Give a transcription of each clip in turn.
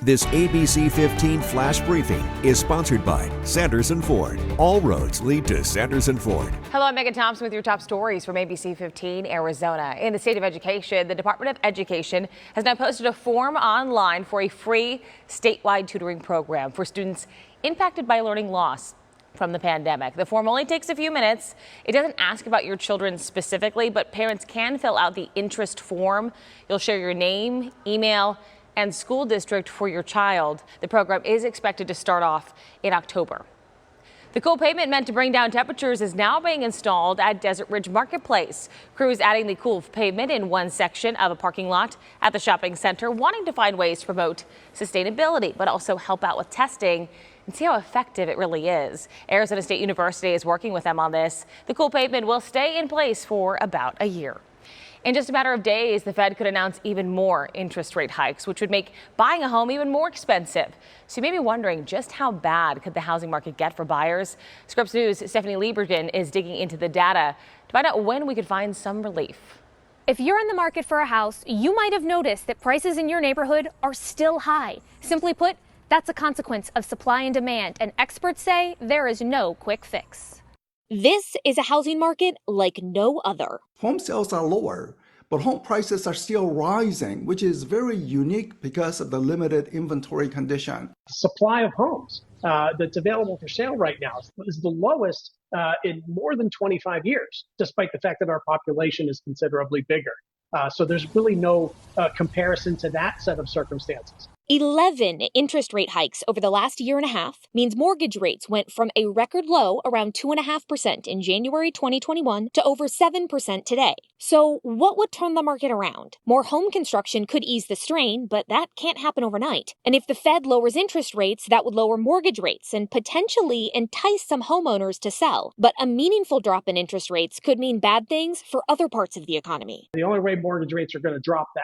This ABC15 flash briefing is sponsored by Sanderson Ford. All roads lead to Sanderson Ford. Hello, I'm Megan Thompson with your top stories from ABC15 Arizona. In the state of education, the Department of Education has now posted a form online for a free statewide tutoring program for students impacted by learning loss from the pandemic. The form only takes a few minutes. It doesn't ask about your children specifically, but parents can fill out the interest form. You'll share your name, email, and school district for your child. The program is expected to start off in October. The cool pavement meant to bring down temperatures is now being installed at Desert Ridge Marketplace. Crews adding the cool pavement in one section of a parking lot at the shopping center, wanting to find ways to promote sustainability, but also help out with testing and see how effective it really is. Arizona State University is working with them on this. The cool pavement will stay in place for about a year. In just a matter of days, the Fed could announce even more interest rate hikes, which would make buying a home even more expensive. So you may be wondering, just how bad could the housing market get for buyers? Scripps News' Stephanie Liebergen is digging into the data to find out when we could find some relief. If you're in the market for a house, you might have noticed that prices in your neighborhood are still high. Simply put, that's a consequence of supply and demand, and experts say there is no quick fix. This is a housing market like no other. Home sales are lower, but home prices are still rising, which is very unique because of the limited inventory condition. Supply of homes that's available for sale right now is the lowest in more than 25 years, despite the fact that our population is considerably bigger. So there's really no comparison to that set of circumstances. 11 interest rate hikes over the last year and a half means mortgage rates went from a record low around 2.5% in January 2021 to over 7% today. So what would turn the market around? More home construction could ease the strain, but that can't happen overnight. And if the Fed lowers interest rates, that would lower mortgage rates and potentially entice some homeowners to sell. But a meaningful drop in interest rates could mean bad things for other parts of the economy. The only way mortgage rates are going to drop that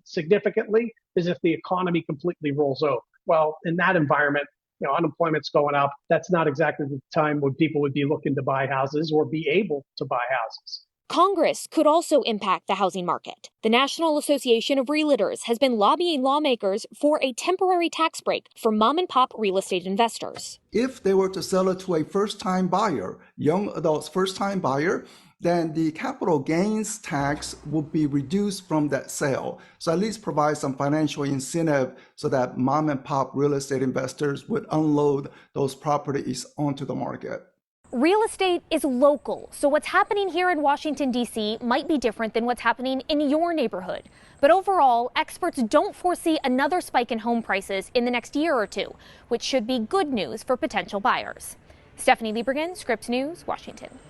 significantly is if the economy completely rolls over. Well, in that environment, unemployment's going up. That's not exactly the time when people would be looking to buy houses or be able to buy houses. Congress could also impact the housing market. The National Association of Realtors has been lobbying lawmakers for a temporary tax break for mom and pop real estate investors. If they were to sell it to a first-time buyer, young adults first-time buyer, then the capital gains tax would be reduced from that sale. So at least provide some financial incentive so that mom and pop real estate investors would unload those properties onto the market. Real estate is local, so what's happening here in Washington, D.C. might be different than what's happening in your neighborhood. But overall, experts don't foresee another spike in home prices in the next year or two, which should be good news for potential buyers. Stephanie Liebergen, Scripps News, Washington.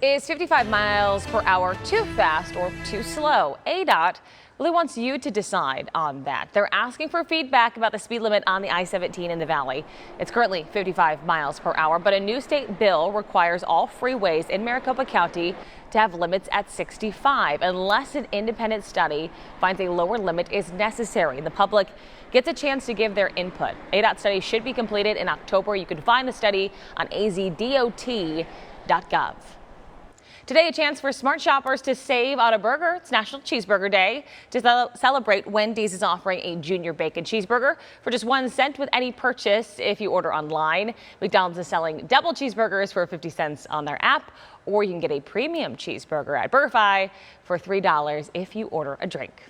Is 55 miles per hour too fast or too slow? ADOT really wants you to decide on that. They're asking for feedback about the speed limit on the I-17 in the valley. It's currently 55 miles per hour, but a new state bill requires all freeways in Maricopa County to have limits at 65 unless an independent study finds a lower limit is necessary. The public gets a chance to give their input. ADOT study should be completed in October. You can find the study on azdot.gov. Today, a chance for smart shoppers to save on a burger. It's National Cheeseburger Day. To celebrate, Wendy's is offering a junior bacon cheeseburger for just 1 cent with any purchase if you order online. McDonald's is selling double cheeseburgers for 50 cents on their app, or you can get a premium cheeseburger at BurgerFi for $3 if you order a drink.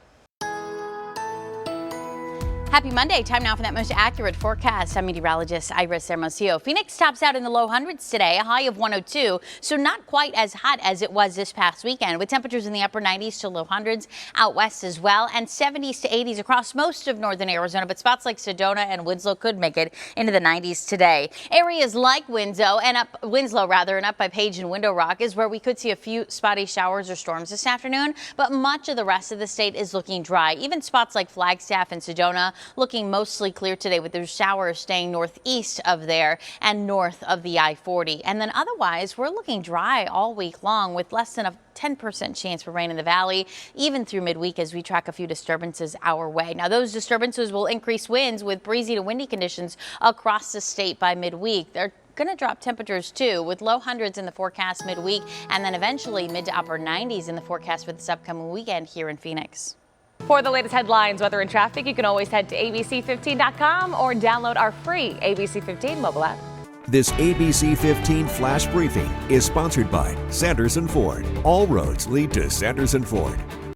Happy Monday. Time now for that most accurate forecast. I'm meteorologist Iris Hermosillo. Phoenix tops out in the low hundreds today, a high of 102, so not quite as hot as it was this past weekend, with temperatures in the upper 90s to low hundreds out west as well, and 70s to 80s across most of northern Arizona, but spots like Sedona and Winslow could make it into the 90s today. Areas like Winslow and up by Page and Window Rock is where we could see a few spotty showers or storms this afternoon, but much of the rest of the state is looking dry. Even spots like Flagstaff and Sedona looking mostly clear today, with those showers staying northeast of there and north of the I-40. And then otherwise, we're looking dry all week long with less than a 10% chance for rain in the valley, even through midweek as we track a few disturbances our way. Now, those disturbances will increase winds with breezy to windy conditions across the state by midweek. They're going to drop temperatures too, with low hundreds in the forecast midweek and then eventually mid to upper 90s in the forecast for this upcoming weekend here in Phoenix. For the latest headlines, weather, and traffic, you can always head to abc15.com or download our free ABC15 mobile app. This ABC15 Flash Briefing is sponsored by Sanderson Ford. All roads lead to Sanderson Ford.